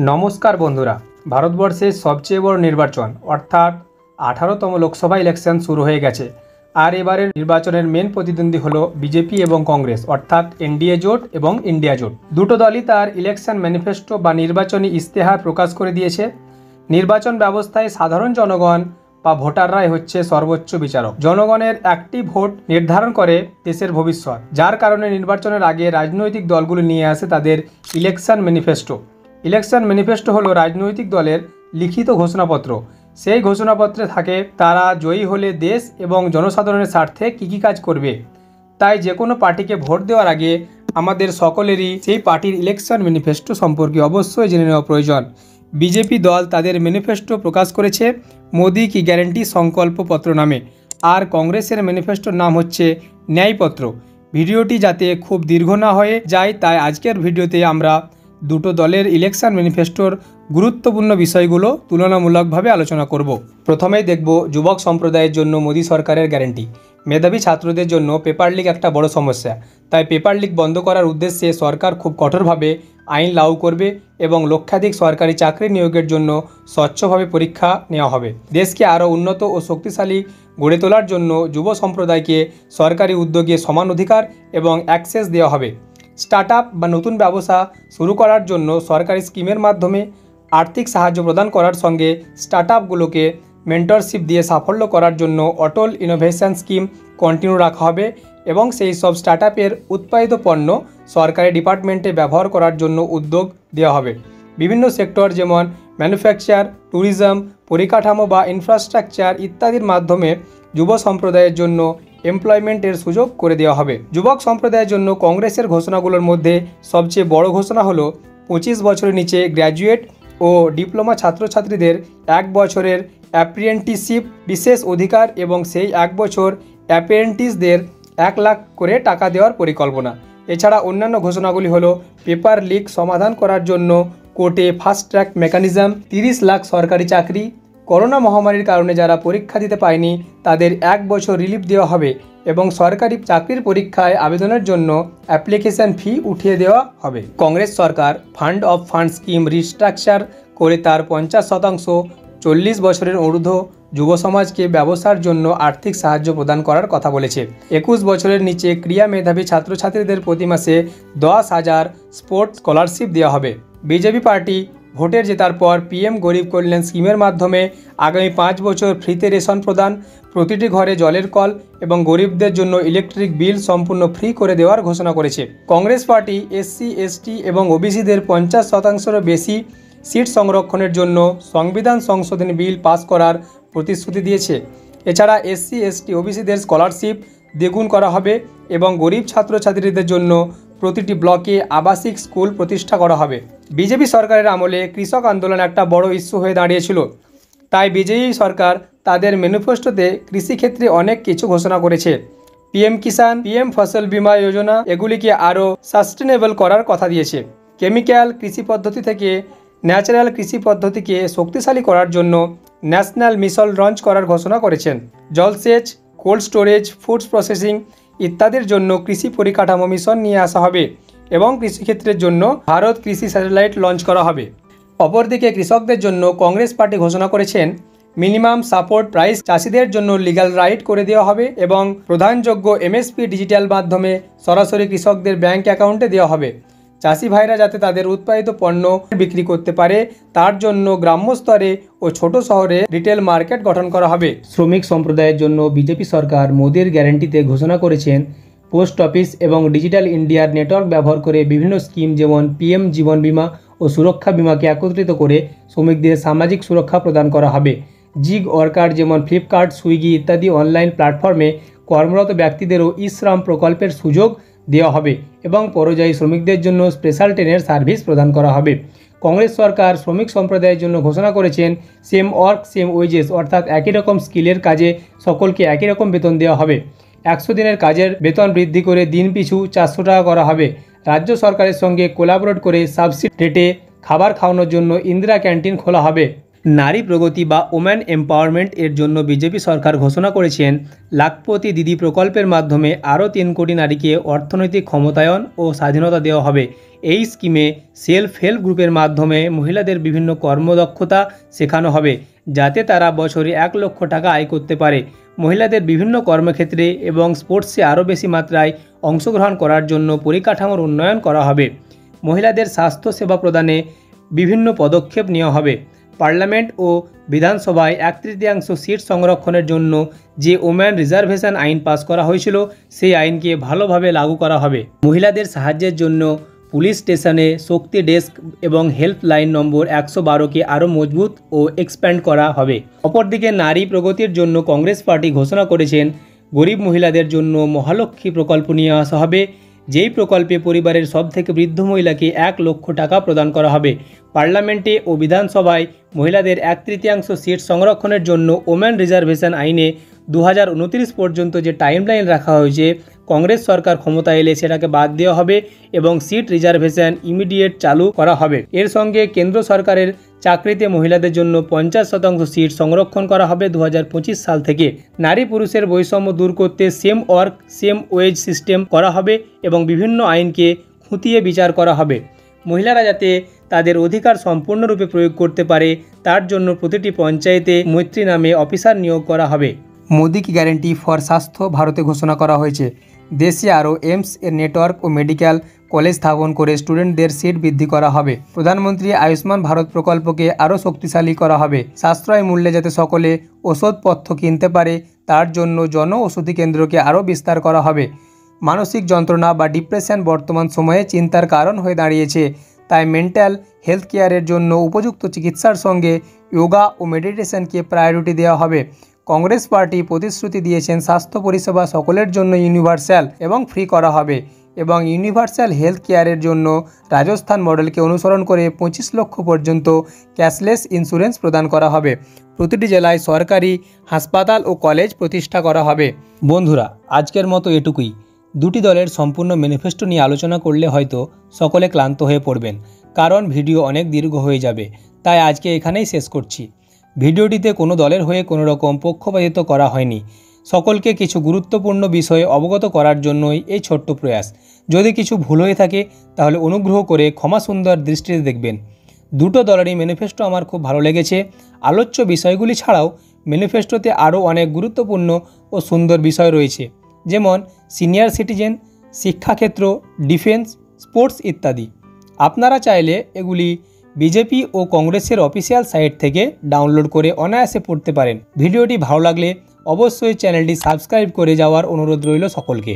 নমস্কার বন্ধুরা, ভারতবর্ষের সবচেয়ে বড় নির্বাচন অর্থাৎ 18তম লোকসভা ইলেকশন শুরু হয়ে গেছে। আর এবারের নির্বাচনের মেন প্রতিদ্বন্দ্বী হলো বিজেপি এবং কংগ্রেস অর্থাৎ এনডিএ জোট এবং ইন্ডিয়া জোট। দুটো দলই তার ইলেকশন ম্যানিফেস্টো বা নির্বাচনী ইস্তেহার প্রকাশ করে দিয়েছে। নির্বাচন ব্যবস্থায় সাধারণ জনগণ বা ভোটাররাই হচ্ছে সর্বোচ্চ বিচারক। জনগণের একটি ভোট নির্ধারণ করে দেশের ভবিষ্যৎ, যার কারণে নির্বাচনের আগে রাজনৈতিক দলগুলো নিয়ে আসে তাদের ইলেকশন ম্যানিফেস্টো। ইলেকশন ম্যানিফেস্টো হলো রাজনৈতিক দলের লিখিত ঘোষণাপত্র। সেই ঘোষণাপত্রে থাকে তারা জয়ী হলে দেশ এবং জনসাধারণের স্বার্থে কী কী কাজ করবে। তাই যে কোনো পার্টিকে ভোট দেওয়ার আগে আমাদের সকলেরই সেই পার্টির ইলেকশন ম্যানিফেস্টো সম্পর্কে অবশ্যই জেনে নেওয়া প্রয়োজন। বিজেপি দল তাদের ম্যানিফেস্টো প্রকাশ করেছে মোদি কি গ্যারেন্টি সংকল্পপত্র নামে, আর কংগ্রেসের ম্যানিফেস্টোর নাম হচ্ছে ন্যায়পত্র। ভিডিওটি যাতে খুব দীর্ঘ না হয়ে যায়, তাই আজকের ভিডিওতে আমরা দুটো দলের ইলেকশন ম্যানিফেস্টোর গুরুত্বপূর্ণ বিষয়গুলো তুলনামূলকভাবে আলোচনা করব। প্রথমেই দেখব যুবক সম্প্রদায়ের জন্য মোদী সরকারের গ্যারান্টি। মেধাবী ছাত্রদের জন্য পেপার লিক একটা বড় সমস্যা, তাই পেপার লিক বন্ধ করার উদ্দেশ্যে সরকার খুব কঠোরভাবে আইন লাগু করবে এবং লক্ষাধিক সরকারি চাকরি নিয়োগের জন্য স্বচ্ছভাবে পরীক্ষা নেওয়া হবে। দেশকে আরও উন্নত ও শক্তিশালী গড়ে তোলার জন্য যুব সম্প্রদায়কে সরকারি উদ্যোগে সমান অধিকার এবং অ্যাক্সেস দেওয়া হবে। স্টার্টআপ বা নতুন ব্যবসা শুরু করার জন্য সরকারি স্কিমের মাধ্যমে আর্থিক সাহায্য প্রদান করার সঙ্গে স্টার্টআপগুলোকে মেন্টরশিপ দিয়ে সাফল্য করার জন্য অটল ইনোভেশন স্কিম কন্টিনিউ রাখা হবে এবং সেই সব স্টার্টআপের উৎপাদিত পণ্য সরকারি ডিপার্টমেন্টে ব্যবহার করার জন্য উদ্যোগ দেওয়া হবে। বিভিন্ন সেক্টর যেমন ম্যানুফ্যাকচার, ট্যুরিজম, পরিকাঠামো বা ইনফ্রাস্ট্রাকচার ইত্যাদির মাধ্যমে যুব সম্প্রদায়ের জন্য এমপ্লয়মেন্টের সুযোগ করে দেওয়া হবে। যুবক সম্প্রদায়ের জন্য কংগ্রেসের ঘোষণাগুলোর মধ্যে সবচেয়ে বড় ঘোষণা হলো 25 বছরের নিচে গ্র্যাজুয়েট ও ডিপ্লোমা ছাত্রছাত্রীদের 1 বছরের অ্যাপ্রেন্টিসশিপ বিশেষ অধিকার এবং সেই 1 বছর অ্যাপ্রেন্টিসদের 1 লাখ করে টাকা দেওয়ার পরিকল্পনা। এছাড়া অন্যান্য ঘোষণাগুলি হলো পেপার লিক সমাধান করার জন্য কোর্টে ফাস্ট ট্র্যাক মেকানিজম, 30 লাখ সরকারি চাকরি, করোনা মহামারীর কারণে যারা পরীক্ষা দিতে পায়নি তাদের 1 বছর রিলিফ দেওয়া হবে এবং সরকারি চাকরির পরীক্ষায় আবেদনের জন্য অ্যাপ্লিকেশন ফি উঠিয়ে দেওয়া হবে। কংগ্রেস সরকার fund of fund scheme restructure করে তার 50% 40 বছরের ঊর্ধ্ব যুব সমাজকে ব্যবসার জন্য আর্থিক সাহায্য প্রদান করার কথা বলেছে। 21 বছরের নিচে ক্রীড়া মেধাবী ছাত্রছাত্রীদের প্রতি মাসে 10,000 স্পোর্টস স্কলারশিপ দেওয়া হবে। বিজেপি পার্টি ভোটের জেতার পর পিএম গরিব কল্যাণ স্কিমের মাধ্যমে আগামী 5 বছর ফ্রিতে রেশন প্রদান, প্রতিটি ঘরে জলের কল এবং গরিবদের জন্য ইলেকট্রিক বিল সম্পূর্ণ ফ্রি করে দেওয়ার ঘোষণা করেছে। কংগ্রেস পার্টি এসসি, এসটি এবং ওবিসিদের 50%-এরও বেশি সিট সংরক্ষণের জন্য সংবিধান সংশোধনী বিল পাস করার প্রতিশ্রুতি দিয়েছে। এছাড়া এসসি, এসটি, ওবিসিদের স্কলারশিপ দ্বিগুণ করা হবে এবং গরিব ছাত্রছাত্রীদের জন্য প্রতিটি ব্লকে আবাসিক স্কুল প্রতিষ্ঠা করা হবে। বিজেপি সরকারের আমলে কৃষক আন্দোলন একটা বড় ইস্যু হয়ে দাঁড়িয়েছিল, তাই বিজেপি সরকার তাদের ম্যানিফেস্টোতে কৃষিক্ষেত্রে অনেক কিছু ঘোষণা করেছে। পিএম কিষাণ, পিএম ফসল বীমা যোজনা এগুলিকে আরও সাস্টেনেবল করার কথা দিয়েছে। কেমিক্যাল কৃষি পদ্ধতি থেকে ন্যাচারাল কৃষি পদ্ধতিকে শক্তিশালী করার জন্য ন্যাশনাল মিশন লঞ্চ করার ঘোষণা করেছেন। জলসেচ, কোল্ড স্টোরেজ, ফুডস প্রসেসিং ইত্যাদির জন্য কৃষি পরিকাঠামো মিশন নিয়ে আসা হবে এবং কৃষিক্ষেত্রের জন্য ভারত কৃষি স্যাটেলাইট লঞ্চ করা হবে। অপরদিকে কৃষকদের জন্য কংগ্রেস পার্টি ঘোষণা করেছেন মিনিমাম সাপোর্ট প্রাইস চাষিদের জন্য লিগ্যাল রাইট করে দেওয়া হবে এবং প্রধানযোগ্য এমএসপি ডিজিটাল মাধ্যমে সরাসরি কৃষকদের ব্যাংক অ্যাকাউন্টে দেওয়া হবে। চাষি ভাইরা যাতে তাদের উৎপাদিত পণ্য বিক্রি করতে পারে তার জন্য গ্রাম্য স্তরে ও ছোট শহরে রিটেল মার্কেট গঠন করা হবে। শ্রমিক সম্প্রদায়ের জন্য বিজেপি সরকার মোদির গ্যারান্টিতে ঘোষণা করেছেন পোস্ট অফিস এবং ডিজিটাল ইন্ডিয়ার নেটওয়ার্ক ব্যবহার করে বিভিন্ন স্কিম যেমন পিএম জীবন বীমা ও সুরক্ষা বীমাকে একত্রিত করে শ্রমিকদের সামাজিক সুরক্ষা প্রদান করা হবে। জিগ ওয়ার্কার যেমন ফ্লিপকার্ট, সুইগি ইত্যাদি অনলাইন প্ল্যাটফর্মে কর্মরত ব্যক্তিদেরও ই-শ্রম প্রকল্পের সুযোগ দেওয়া হবে এবং পরিযায়ী শ্রমিকদের জন্য স্পেশাল ট্রেনের সার্ভিস প্রদান করা হবে। কংগ্রেস সরকার শ্রমিক সম্প্রদায়ের জন্য ঘোষণা করেছেন সেম ওয়ার্ক সেম ওয়েজেস, অর্থাৎ একই রকম স্কিলের কাজে সকলকে একই রকম বেতন দেওয়া হবে। 100 দিনের কাজের বেতন বৃদ্ধি করে দিন পিছু 400 টাকা করা হবে। রাজ্য সরকারের সঙ্গে কোলাবোরেট করে সাবসিডি রেটে খাবার খাওয়ানোর জন্য ইন্দিরা ক্যান্টিন খোলা হবে। নারী প্রগতি বা ওম্যান এম্পাওয়ারমেন্ট এর জন্য বিজেপি সরকার ঘোষণা করেছেন লাখপতি দিদি প্রকল্পের মাধ্যমে আরও 3 কোটি নারীকে অর্থনৈতিক ক্ষমতায়ন ও স্বাধীনতা দেওয়া হবে। এই স্কিমে সেলফ হেল্প গ্রুপের মাধ্যমে মহিলাদের বিভিন্ন কর্মদক্ষতা শেখানো হবে, যাতে তারা বছরে 1 লক্ষ টাকা আয় করতে পারে। মহিলাদের বিভিন্ন কর্মক্ষেত্রে এবং স্পোর্টসে আরও বেশি মাত্রায় অংশগ্রহণ করার জন্য পরিকাঠামোর উন্নয়ন করা হবে। মহিলাদের স্বাস্থ্যসেবা প্রদানে বিভিন্ন পদক্ষেপ নেওয়া হবে। পার্লামেন্ট ও বিধানসভায় 1/3 সিট সংরক্ষণের জন্য যে ওম্যান রিজার্ভেশন আইন পাস করা হয়েছিল, সেই আইনকে ভালোভাবে লাগু করা হবে। মহিলাদের সাহায্যের জন্য পুলিশ স্টেশনে শক্তি ডেস্ক এবং হেল্পলাইন নম্বর 112কে আরও মজবুত ও এক্সপ্যান্ড করা হবে। অপরদিকে নারী প্রগতির জন্য কংগ্রেস পার্টি ঘোষণা করেছেন গরিব মহিলাদের জন্য মহালক্ষ্মী প্রকল্প নিয়ে আসা হবে, যেই প্রকল্পে পরিবারের সবথেকে বৃদ্ধ মহিলাকে 1 লক্ষ টাকা প্রদান করা হবে। পার্লামেন্টে ও বিধানসভায় মহিলাদের 1/3 সিট সংরক্ষণের জন্য ওম্যান রিজার্ভেশন আইনে 2029 পর্যন্ত যে টাইমলাইন রাখা হয়েছে, কংগ্রেস সরকার ক্ষমতা এলে সেটাকে বাদ দেওয়া হবে এবং সিট রিজার্ভেশন ইমিডিয়েট চালু করা হবে। এর সঙ্গে কেন্দ্র সরকারের চাকরিতে মহিলাদের জন্য 50% সিট সংরক্ষণ করা হবে 2025 সাল থেকে। নারী পুরুষের বৈষম্য দূর করতে same work same wage system করা হবে এবং বিভিন্ন আইনকে খুঁটিয়ে বিচার করা হবে। মহিলারা যাতে তাদের অধিকার সম্পূর্ণরূপে প্রয়োগ করতে পারে, তার জন্য প্রতিটি পঞ্চায়েতে মৈত্রী নামে অফিসার নিয়োগ করা হবে। মোদি কি গ্যারেন্টি ফর স্বাস্থ্য ভারতে ঘোষণা করা হয়েছে। দেশে আরও এইমস এর নেটওয়ার্ক ও মেডিকেল কলেজ স্থাপন করে স্টুডেন্টদের সিট বৃদ্ধি করা হবে। প্রধানমন্ত্রী আয়ুষ্মান ভারত প্রকল্পকে আরও শক্তিশালী করা হবে। সাশ্রয় মূল্যে যাতে সকলে ওষুধপত্র কিনতে পারে, তার জন্য জন ওষুধি কেন্দ্রকে আরও বিস্তার করা হবে। মানসিক যন্ত্রণা বা ডিপ্রেশন বর্তমান সময়ে চিন্তার কারণ হয়ে দাঁড়িয়েছে, তাই মেন্টাল হেলথ কেয়ারের জন্য উপযুক্ত চিকিৎসার সঙ্গে যোগা ও মেডিটেশনকে প্রায়োরিটি দেওয়া হবে। কংগ্রেস পার্টি প্রতিশ্রুতি দিয়েছেন স্বাস্থ্য পরিষেবা সকলের জন্য ইউনিভার্সাল এবং ফ্রি করা হবে এবং ইউনিভার্সাল হেলথ কেয়ারের জন্য রাজস্থান মডেলকে অনুসরণ করে 25 লক্ষ পর্যন্ত ক্যাশলেস ইন্স্যুরেন্স প্রদান করা হবে। প্রতিটি জেলায় সরকারি হাসপাতাল ও কলেজ প্রতিষ্ঠা করা হবে। বন্ধুরা, আজকের মতো এটুকুই। দুটি দলের সম্পূর্ণ ম্যানিফেস্টো নিয়ে আলোচনা করলে হয়তো সকলে ক্লান্ত হয়ে পড়বেন, কারণ ভিডিও অনেক দীর্ঘ হয়ে যাবে, তাই আজকে এখানেই শেষ করছি। ভিডিওটিতে কোনো দলের হয়ে কোনো রকম পক্ষপাতিত্ব করা হয়নি। সকলকে কিছু গুরুত্বপূর্ণ বিষয়ে অবগত করার জন্যই এই ছোট্ট প্রয়াস। যদি কিছু ভুল হয়ে থাকে তাহলে অনুগ্রহ করে ক্ষমা সুন্দর দৃষ্টিতে দেখবেন। দুটো দলেরই ম্যানিফেস্টো আমার খুব ভালো লেগেছে। আলোচ্য বিষয়গুলি ছাড়াও ম্যানিফেস্টোতে আরও অনেক গুরুত্বপূর্ণ ও সুন্দর বিষয় রয়েছে, যেমন সিনিয়র সিটিজেন, শিক্ষাক্ষেত্র, ডিফেন্স, স্পোর্টস ইত্যাদি। আপনারা চাইলে এগুলি বিজেপি ও কংগ্রেসের অফিসিয়াল সাইট থেকে ডাউনলোড করে অনায়াসে পড়তে পারেন। ভিডিওটি ভালো লাগলে অবশ্যই চ্যানেলটি সাবস্ক্রাইব করে যাওয়ার অনুরোধ রইল সকলকে।